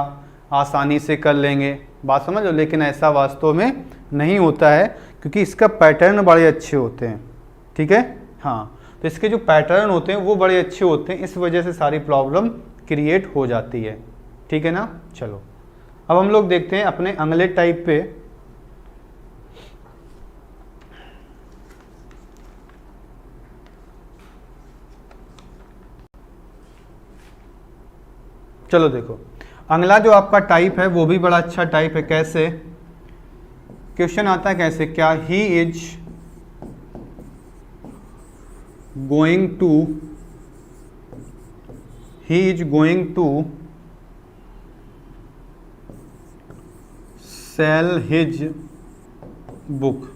आसानी से कर लेंगे, बात समझ लो, लेकिन ऐसा वास्तव में नहीं होता है, क्योंकि इसका पैटर्न बड़े अच्छे होते हैं। ठीक है, हाँ, तो इसके जो पैटर्न होते हैं वो बड़े अच्छे होते हैं, इस वजह से सारी प्रॉब्लम क्रिएट हो जाती है। ठीक है ना। चलो अब हम लोग देखते हैं अपने अगले टाइप पे। चलो देखो, अगला जो आपका टाइप है वो भी बड़ा अच्छा टाइप है। कैसे? क्वेश्चन आता है कैसे? क्या he is going to sell his book.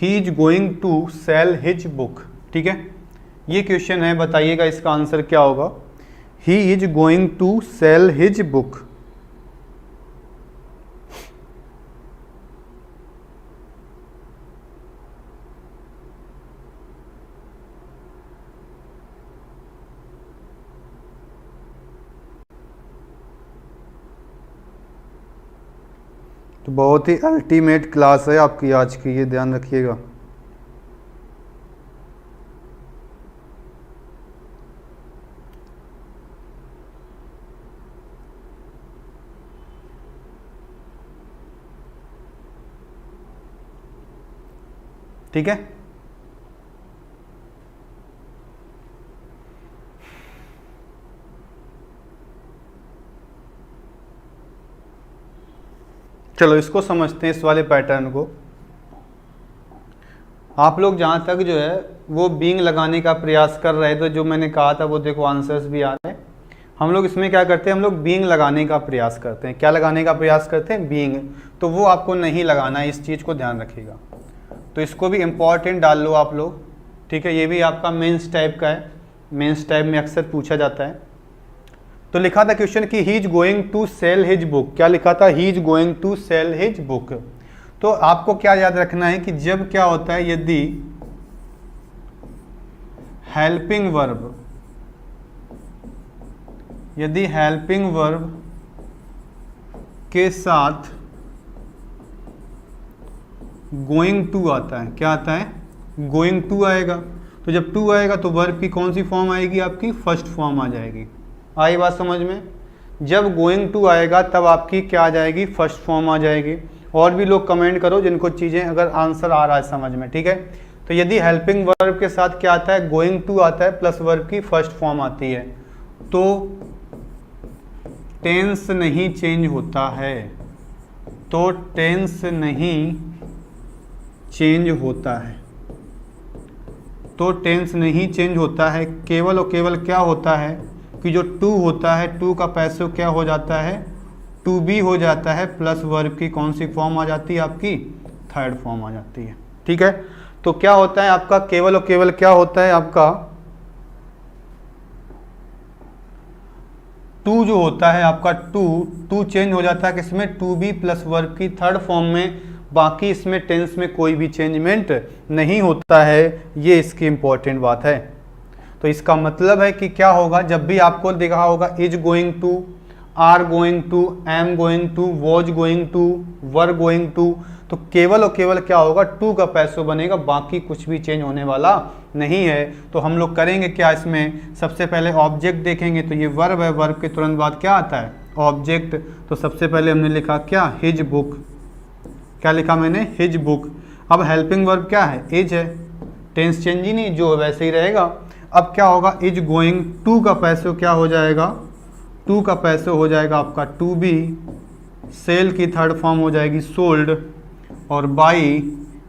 He is going to sell his book. ठीक है, ये क्वेश्चन है, बताइएगा इसका आंसर क्या होगा। He is going to sell his book. तो बहुत ही अल्टीमेट क्लास है आपकी आज की, ये ध्यान रखिएगा। ठीक है, चलो इसको समझते हैं, इस वाले पैटर्न को। आप लोग जहाँ तक जो है वो बीइंग लगाने का प्रयास कर रहे थे, तो जो मैंने कहा था वो देखो आंसर्स भी आ रहे हैं। हम लोग इसमें क्या करते हैं, हम लोग बीइंग लगाने का प्रयास करते हैं। क्या लगाने का प्रयास करते हैं? बीइंग। तो वो आपको नहीं लगाना है, इस चीज़ को ध्यान रखिएगा। तो इसको भी इम्पॉर्टेंट डाल लो आप लोग, ठीक है। ये भी आपका मेंस टाइप का है, मेंस टाइप में अक्सर पूछा जाता है। तो लिखा था क्वेश्चन कि he is going to sell his book. क्या लिखा था? He is going to sell his book. तो आपको क्या याद रखना है कि जब क्या होता है, यदि हेल्पिंग वर्ब, यदि हेल्पिंग वर्ब के साथ गोइंग टू आता है, क्या आता है? गोइंग टू आएगा। तो जब टू आएगा तो वर्ब की कौन सी फॉर्म आएगी? आपकी फर्स्ट फॉर्म आ जाएगी। आई बात समझ में? जब गोइंग टू आएगा तब आपकी क्या आ जाएगी? फर्स्ट फॉर्म आ जाएगी। और भी लोग कमेंट करो जिनको चीज़ें अगर आंसर आ रहा है समझ में, ठीक है। तो यदि हेल्पिंग वर्ब के साथ क्या आता है? गोइंग टू आता है प्लस वर्ब की फर्स्ट फॉर्म आती है, तो टेंस नहीं चेंज होता है। तो टेंस नहीं चेंज होता है, तो टेंस नहीं चेंज होता है। केवल और केवल क्या होता है कि जो टू होता है, टू का पैसिव क्या हो जाता है? टू बी हो जाता है, प्लस वर्ब की कौन सी फॉर्म आ जाती है? आपकी थर्ड फॉर्म आ जाती है, ठीक है। तो क्या होता है आपका? केवल और केवल क्या होता है आपका? टू जो होता है आपका, टू चेंज हो जाता है किसमें? टू बी प्लस वर्ब की थर्ड फॉर्म में। बाकी इसमें टेंस में कोई भी चेंजमेंट नहीं होता है। ये इसकी इंपॉर्टेंट बात है। तो इसका मतलब है कि क्या होगा, जब भी आपको देखा होगा is going to, are going to, am going to, was going to, were going to, तो केवल और केवल क्या होगा? टू का पैसिव बनेगा, बाकी कुछ भी चेंज होने वाला नहीं है। तो हम लोग करेंगे क्या इसमें? सबसे पहले ऑब्जेक्ट देखेंगे। तो ये वर्ब है, वर्ब के तुरंत बाद क्या आता है? ऑब्जेक्ट। तो सबसे पहले हमने लिखा क्या? His book. क्या लिखा मैंने? His book. अब हेल्पिंग वर्ब क्या है? इज है, टेंस चेंज ही नहीं, जो वैसे ही रहेगा। अब क्या होगा? इज गोइंग टू का पैसिव क्या हो जाएगा? टू का पैसिव हो जाएगा आपका टू बी, सेल की थर्ड फॉर्म हो जाएगी सोल्ड, और बाई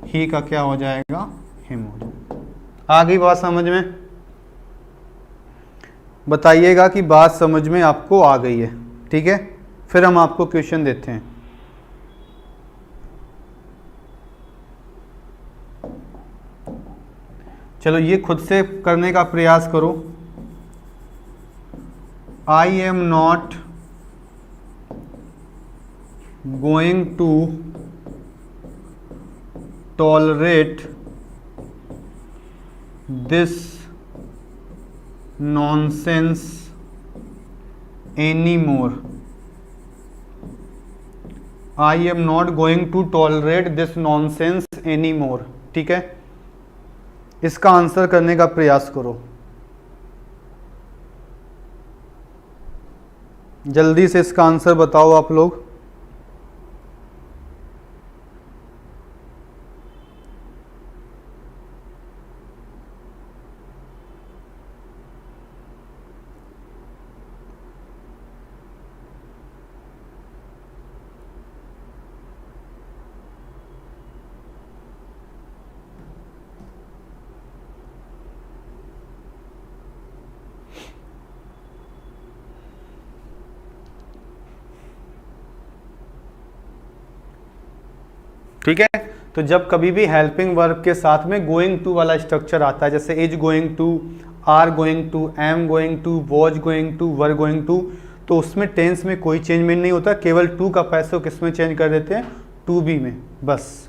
ही का क्या हो जाएगा? हिम हो जाएगा। आ गई बात समझ में? बताइएगा कि बात समझ में आपको आ गई है, ठीक है। फिर हम आपको क्वेश्चन देते हैं। चलो ये खुद से करने का प्रयास करो। I am not going to tolerate this nonsense any more. I am not going to tolerate this nonsense any more, ठीक है। इसका आंसर करने का प्रयास करो, जल्दी से इसका आंसर बताओ आप लोग। ठीक है। तो जब कभी भी हेल्पिंग वर्ब के साथ में गोइंग टू वाला स्ट्रक्चर आता है, जैसे is going to, are going to, am going to, was going to, were going to, तो उसमें टेंस में कोई चेंजमेंट नहीं होता, केवल टू का पैसिव किस में चेंज कर देते हैं? टू बी में, बस।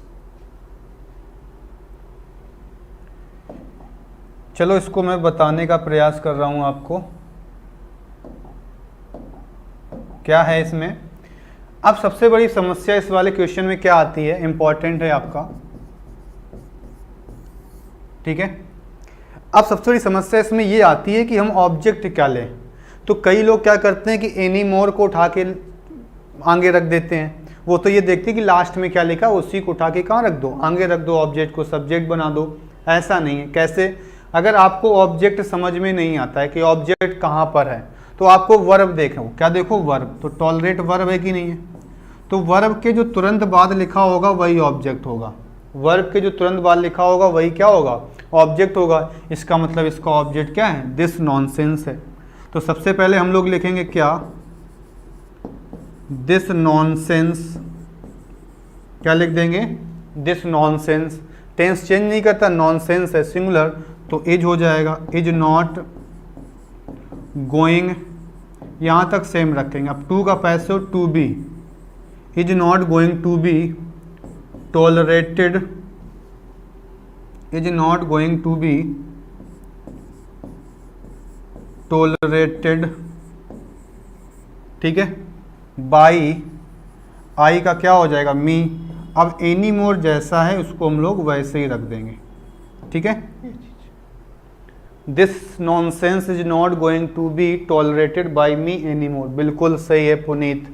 चलो इसको मैं बताने का प्रयास कर रहा हूं आपको, क्या है इसमें। अब सबसे बड़ी समस्या इस वाले क्वेश्चन में क्या आती है, इंपॉर्टेंट है आपका, ठीक है। अब सबसे बड़ी समस्या इसमें ये आती है कि हम ऑब्जेक्ट क्या लें। तो कई लोग क्या करते हैं कि एनी मोर को उठा के आगे रख देते हैं। वो तो ये देखते हैं कि लास्ट में क्या लिखा, उसी को उठा के कहाँ रख दो, आगे रख दो, ऑब्जेक्ट को सब्जेक्ट बना दो। ऐसा नहीं है। कैसे? अगर आपको ऑब्जेक्ट समझ में नहीं आता है कि ऑब्जेक्ट कहाँ पर है, तो आपको वर्ब देखो। क्या देखो? वर्ब। तो टॉलरेट वर्ब है कि नहीं है? तो वर्ब के जो तुरंत बाद लिखा होगा वही ऑब्जेक्ट होगा। वर्ब के जो तुरंत बाद लिखा होगा वही क्या होगा, ऑब्जेक्ट होगा। इसका मतलब इसका ऑब्जेक्ट क्या है, दिस नॉनसेंस है। तो सबसे पहले हम लोग लिखेंगे क्या, दिस नॉनसेंस, क्या लिख देंगे, दिस नॉनसेंस। टेंस चेंज नहीं करता, नॉनसेंस है सिंगुलर, तो इज हो जाएगा, इज नॉट गोइंग, यहाँ तक सेम रखेंगे। अब टू का passive to be, is not going to be tolerated, is not going to be tolerated, ठीक है, बाई, आई का क्या हो जाएगा, मी। अब एनी मोर जैसा है उसको हम लोग वैसे ही रख देंगे, ठीक है। This nonsense is not going to be tolerated by me any more, बिल्कुल सही है पुनीत,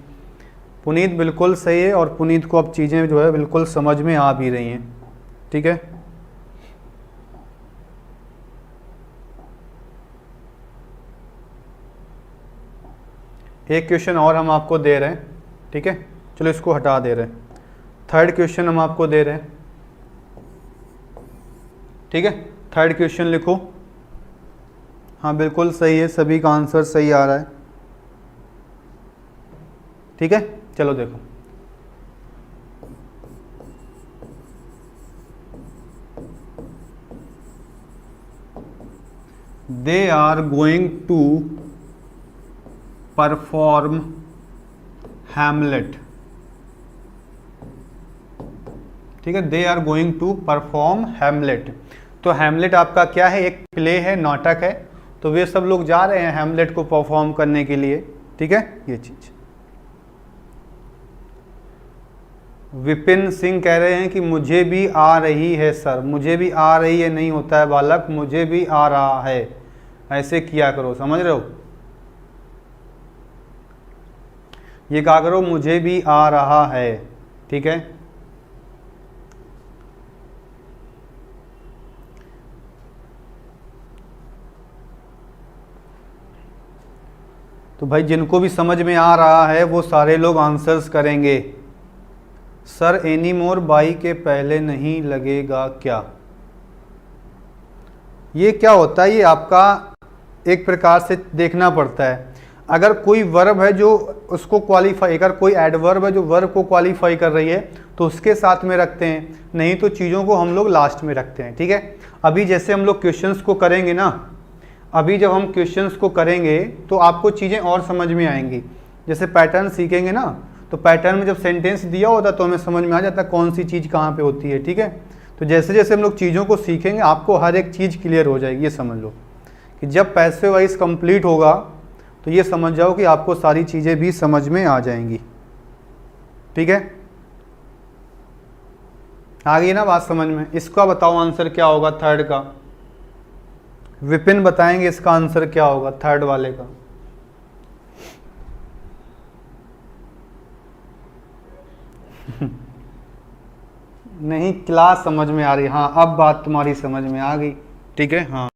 पुनीत बिल्कुल सही है। और पुनीत को अब चीज़ें जो है बिल्कुल समझ में आ भी रही हैं, ठीक है। एक क्वेश्चन और हम आपको दे रहे हैं, ठीक है, चलो इसको हटा दे रहे हैं। थर्ड क्वेश्चन हम आपको दे रहे हैं, ठीक है। थर्ड क्वेश्चन लिखो। हाँ बिल्कुल सही है, सभी का आंसर सही आ रहा है, ठीक है। चलो देखो, they are going to perform Hamlet, ठीक है, they are going to perform Hamlet. तो हैमलेट आपका क्या है, एक प्ले है, नाटक है, तो वे सब लोग जा रहे हैं हैमलेट को परफॉर्म करने के लिए, ठीक है, ये चीज। विपिन सिंह कह रहे हैं कि मुझे भी आ रही है सर, मुझे भी आ रही है नहीं होता है बालक, मुझे भी आ रहा है, ऐसे किया करो, समझ रहे हो। ये कहा करो मुझे भी आ रहा है, ठीक है। तो भाई जिनको भी समझ में आ रहा है वो सारे लोग आंसर्स करेंगे। सर एनी मोर बाई के पहले नहीं लगेगा क्या, ये क्या होता है, ये आपका एक प्रकार से देखना पड़ता है। अगर कोई वर्ब है जो उसको क्वालिफाई, अगर कोई एडवर्ब है जो वर्ब को क्वालिफाई कर रही है तो उसके साथ में रखते हैं, नहीं तो चीज़ों को हम लोग लास्ट में रखते हैं, ठीक है। अभी जैसे हम लोग क्वेश्चंस को करेंगे ना, अभी जब हम क्वेश्चंस को करेंगे तो आपको चीज़ें और समझ में आएंगी। जैसे पैटर्न सीखेंगे ना, तो पैटर्न में जब सेंटेंस दिया होता तो हमें समझ में आ जाता कौन सी चीज़ कहाँ पे होती है, ठीक है। तो जैसे जैसे हम लोग चीज़ों को सीखेंगे आपको हर एक चीज़ क्लियर हो जाएगी। ये समझ लो कि जब पैसिव वॉइस कंप्लीट होगा तो ये समझ जाओ कि आपको सारी चीज़ें भी समझ में आ जाएंगी, ठीक है। आ गई ना बात समझ में। इसका बताओ आंसर क्या होगा थर्ड का, विपिन बताएंगे इसका आंसर क्या होगा थर्ड वाले का। नहीं, क्लास समझ में आ रही, हाँ अब बात तुम्हारी समझ में आ गई, ठीक है। हाँ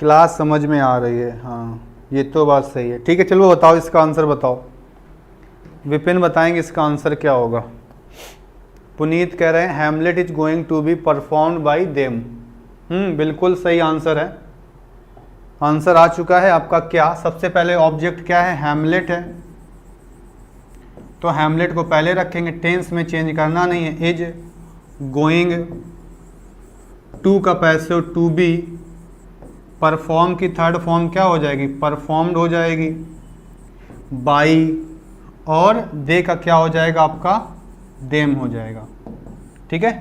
क्लास समझ में आ रही है, हाँ ये तो बात सही है, ठीक है। चलो बताओ इसका आंसर बताओ, विपिन बताएंगे इसका आंसर क्या होगा। पुनीत कह रहे हैं Hamlet is going to be performed by them, बिल्कुल सही आंसर है। आंसर आ चुका है आपका। क्या सबसे पहले ऑब्जेक्ट क्या है, हैमलेट है, तो हैमलेट को पहले रखेंगे, टेंस में चेंज करना नहीं है। इज गोइंग टू का पैसिव टू बी, परफॉर्म की थर्ड फॉर्म क्या हो जाएगी, परफॉर्म्ड हो जाएगी, बाई, और दे का क्या हो जाएगा आपका, देम हो जाएगा, ठीक है।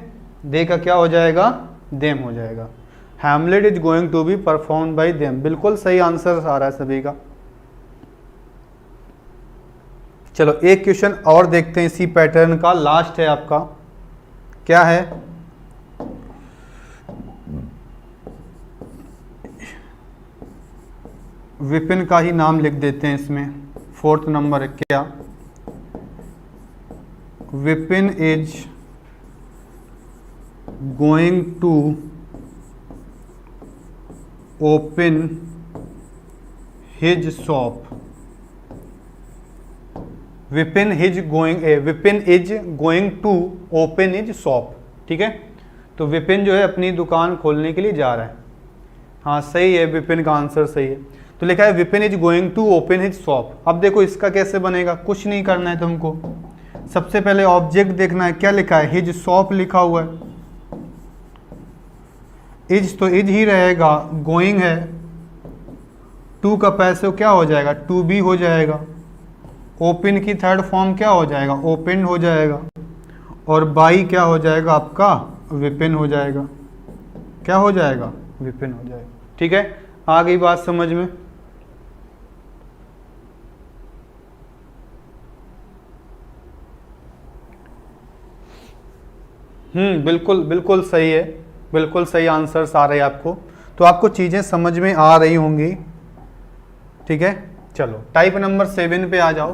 दे का क्या हो जाएगा, देम हो जाएगा। Hamlet is going to be performed by them, बिल्कुल सही आंसर आ रहा है सभी का। चलो एक क्वेश्चन और देखते हैं इसी पैटर्न का, लास्ट है आपका, क्या है, विपिन का ही नाम लिख देते हैं इसमें, फोर्थ नंबर है। क्या, Vipin is going to open his shop, Vipin is going to open is shop, ठीक है। तो विपिन जो है अपनी दुकान खोलने के लिए जा रहा है। हाँ सही है, विपिन का आंसर सही है। तो लिखा है Vipin is going to open his shop. अब देखो इसका कैसे बनेगा, कुछ नहीं करना है तुमको, सबसे पहले ऑब्जेक्ट देखना है, क्या लिखा है, हिज शॉप लिखा हुआ है, इज तो इज ही रहेगा, गोइंग है, टू का पैसे क्या हो जाएगा, टू बी हो जाएगा, ओपन की थर्ड फॉर्म क्या हो जाएगा, ओपन हो जाएगा, और बाई क्या हो जाएगा आपका, विपिन हो जाएगा। क्या हो जाएगा, विपिन हो जाएगा। ठीक है, आ गई बात समझ में। बिल्कुल बिल्कुल सही है, बिल्कुल सही आंसर्स आ रहे हैं आपको, तो आपको चीज़ें समझ में आ रही होंगी। ठीक है, चलो टाइप नंबर 7 पे आ जाओ।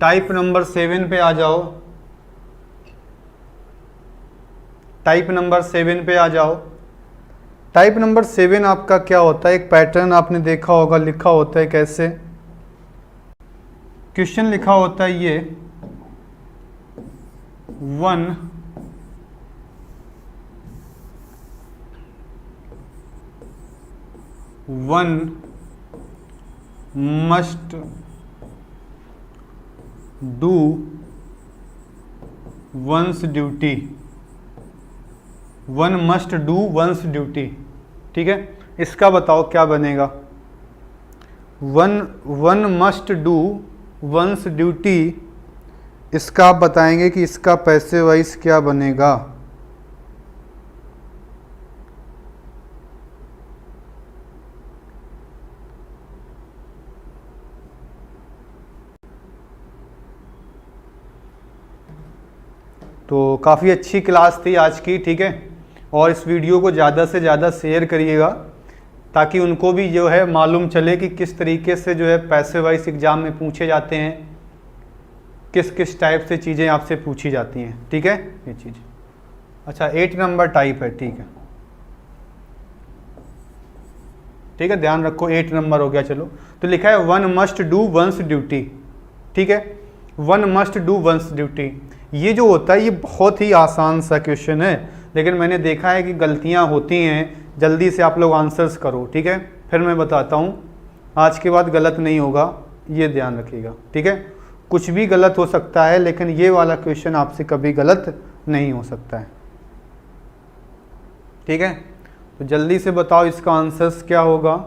टाइप नंबर 7 पे आ जाओ, टाइप नंबर 7 पे आ जाओ। टाइप नंबर 7 आपका क्या होता है, एक पैटर्न आपने देखा होगा, लिखा होता है कैसे, क्वेश्चन लिखा होता है ये 1 must do one's duty, 1 must do one's duty। ठीक है, इसका बताओ क्या बनेगा, 1 must do one's duty, इसका आप बताएंगे कि इसका पैसे वाइज क्या बनेगा। तो काफ़ी अच्छी क्लास थी आज की, ठीक है, और इस वीडियो को ज़्यादा से ज़्यादा शेयर करिएगा ताकि उनको भी जो है मालूम चले कि किस तरीके से जो है पैसे वाइज एग्ज़ाम में पूछे जाते हैं, किस किस टाइप से चीज़ें आपसे पूछी जाती हैं। ठीक है, ये चीज़ अच्छा 8 नंबर टाइप है। ठीक है, ठीक है, ध्यान रखो 8 नंबर हो गया। चलो, तो लिखा है 1 must do one's duty। ठीक है, 1 must do one's duty, ये जो होता है ये बहुत ही आसान सा क्वेश्चन है, लेकिन मैंने देखा है कि गलतियां होती हैं, जल्दी से आप लोग आंसर्स करो। ठीक है, फिर मैं बताता हूँ, आज के बाद गलत नहीं होगा, ये ध्यान रखिएगा। ठीक है, कुछ भी गलत हो सकता है लेकिन ये वाला क्वेश्चन आपसे कभी गलत नहीं हो सकता है। ठीक है, तो जल्दी से बताओ इसका आंसर्स क्या होगा।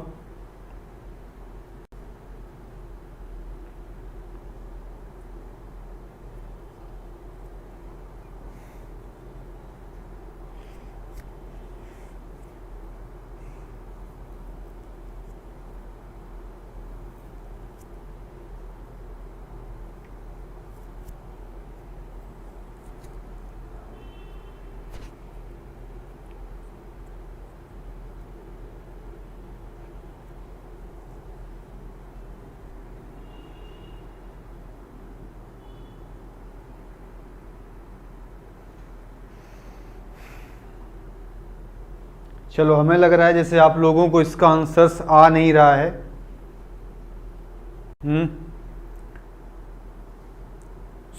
चलो, हमें लग रहा है जैसे आप लोगों को इसका आंसर्स आ नहीं रहा है।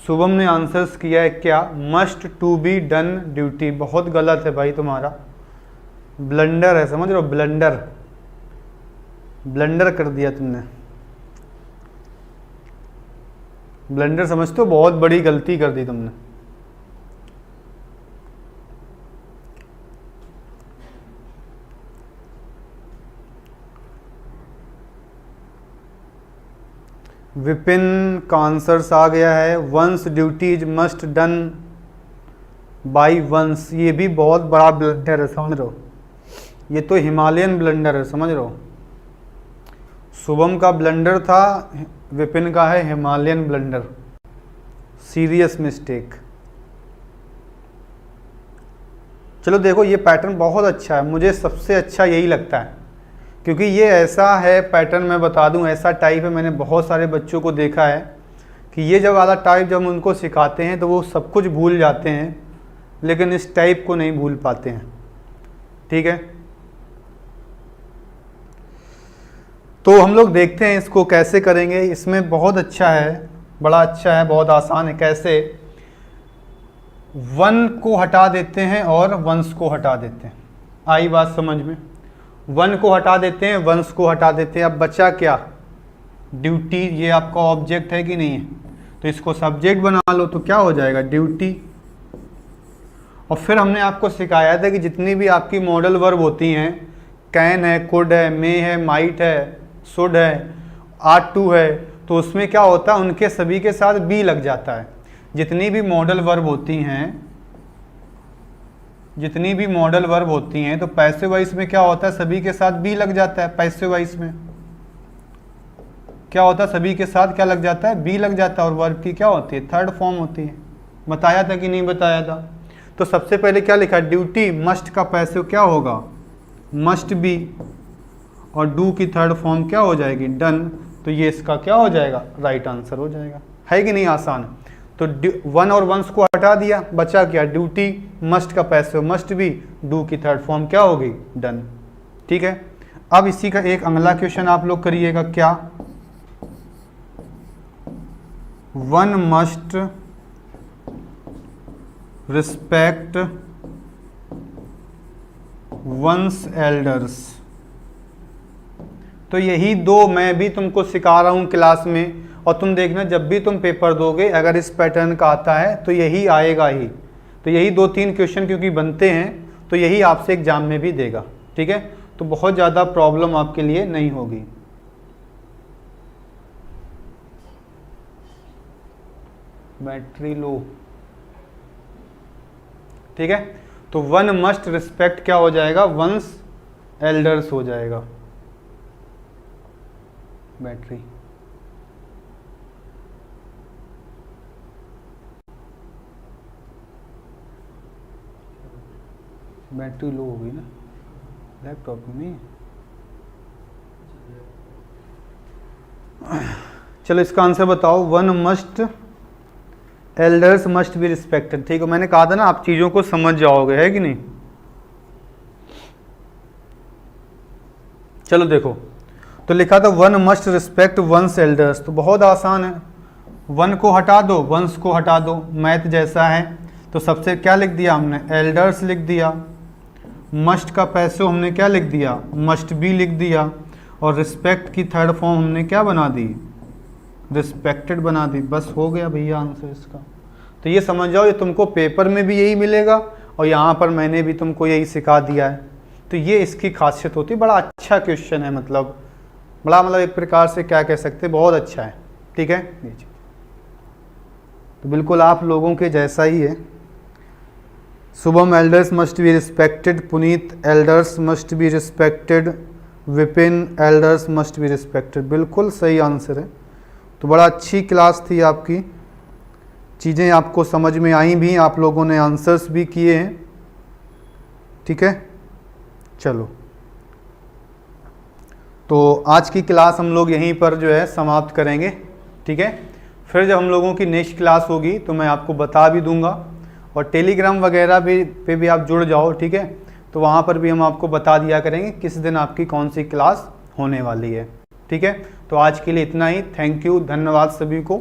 शुभम ने आंसर्स किया है क्या, must to be done duty, बहुत गलत है भाई तुम्हारा, ब्लंडर है, समझ रहे हो, ब्लंडर, ब्लंडर कर दिया तुमने, ब्लंडर समझते हो, बहुत बड़ी गलती कर दी तुमने। विपिन का आंसर्स आ गया है, one's duties must done by one's, ये भी बहुत बड़ा ब्लंडर है, समझ रहे हो, ये तो हिमालयन ब्लंडर है, समझ रहे हो। शुभम का ब्लंडर था, विपिन का है हिमालयन ब्लंडर, सीरियस मिस्टेक। चलो देखो, ये पैटर्न बहुत अच्छा है, मुझे सबसे अच्छा यही लगता है, क्योंकि ये ऐसा है पैटर्न, मैं बता दूं ऐसा टाइप है, मैंने बहुत सारे बच्चों को देखा है कि ये जब वाला टाइप जब उनको सिखाते हैं तो वो सब कुछ भूल जाते हैं, लेकिन इस टाइप को नहीं भूल पाते हैं। ठीक है, तो हम लोग देखते हैं इसको कैसे करेंगे। इसमें बहुत अच्छा है, बड़ा अच्छा है, बहुत आसान है। कैसे? 1 को हटा देते हैं और 1s को हटा देते हैं। आई बात समझ में? 1 को हटा देते हैं, 1s को हटा देते हैं। अब बचा क्या? ड्यूटी। ये आपका ऑब्जेक्ट है कि नहीं है? तो इसको सब्जेक्ट बना लो तो क्या हो जाएगा? ड्यूटी। और फिर हमने आपको सिखाया था कि जितनी भी आपकी मॉडल वर्ब होती हैं, कैन है, कुड है, मे है, माइट है, शुड है, आट टू है, तो उसमें क्या होता है? उनके सभी के साथ बी लग जाता है। जितनी भी मॉडल वर्ब होती हैं, जितनी भी मॉडल वर्ब होती हैं, तो पैसिव वॉइस में क्या होता है? सभी के साथ बी लग जाता है। पैसिव वॉइस में क्या होता है? सभी के साथ क्या लग जाता है? बी लग जाता है। और वर्ब की क्या होती है? थर्ड फॉर्म होती है। बताया था कि नहीं बताया था? तो सबसे पहले क्या लिखा? ड्यूटी। मस्ट का पैसिव क्या होगा? Must be. और डू की थर्ड फॉर्म क्या हो जाएगी? डन। तो ये इसका क्या हो जाएगा? राइट आंसर हो जाएगा। है कि नहीं आसान? तो 1 और 1s को हटा दिया, बचा क्या? ड्यूटी। मस्ट का पैसिव मस्ट बी, डू की थर्ड फॉर्म क्या होगी? डन। ठीक है। अब इसी का एक अगला क्वेश्चन आप लोग करिएगा। क्या? 1 मस्ट रिस्पेक्ट वंस एल्डर्स। तो यही दो मैं भी तुमको सिखा रहा हूँ क्लास में, और तुम देखना जब भी तुम पेपर दोगे अगर इस पैटर्न का आता है तो यही आएगा ही। तो यही 2-3 क्वेश्चन क्योंकि बनते हैं तो यही आपसे एग्जाम में भी देगा। ठीक है। तो बहुत ज़्यादा प्रॉब्लम आपके लिए नहीं होगी। Battery low. ठीक है। तो 1 मस्ट रिस्पेक्ट क्या हो जाएगा? वंस एल्डर्स हो जाएगा। बैटरी बैटरी लो हो गई ना लैपटॉप में। नहीं, चलो इसका आंसर बताओ। 1 must elders must be respected. ठीक है, मैंने कहा था ना आप चीज़ों को समझ जाओगे, है कि नहीं? चलो देखो, तो लिखा था 1 मस्ट रिस्पेक्ट वंस एल्डर्स। तो बहुत आसान है। 1 को हटा दो, 1s को हटा दो, मैथ जैसा है। तो सबसे क्या लिख दिया हमने? एल्डर्स लिख दिया। मस्ट का पैसिव हमने क्या लिख दिया? मस्ट बी लिख दिया। और रिस्पेक्ट की थर्ड फॉर्म हमने क्या बना दी? रिस्पेक्टेड बना दी। बस हो गया भैया आंसर इसका। तो ये समझ जाओ, ये तुमको पेपर में भी यही मिलेगा और यहाँ पर मैंने भी तुमको यही सिखा दिया है। तो ये इसकी खासियत होती है। बड़ा अच्छा क्वेश्चन है, मतलब एक प्रकार से क्या कह सकते हैं, बहुत अच्छा है। ठीक है। तो बिल्कुल आप लोगों के जैसा ही है। Shubham elders must be respected, Puneet elders must be respected, Vipin elders must be respected. बिल्कुल सही आंसर है। तो बड़ा अच्छी क्लास थी आपकी, चीज़ें आपको समझ में आई भी, आप लोगों ने आंसर्स भी किए हैं। ठीक है। चलो, तो आज की क्लास हम लोग यहीं पर जो है समाप्त करेंगे। ठीक है। फिर जब हम लोगों की नेक्स्ट क्लास होगी तो मैं आपको बता भी दूंगा, और टेलीग्राम वगैरह पे भी आप जुड़ जाओ। ठीक है। तो वहाँ पर भी हम आपको बता दिया करेंगे किस दिन आपकी कौन सी क्लास होने वाली है। ठीक है। तो आज के लिए इतना ही। थैंक यू, धन्यवाद सभी को।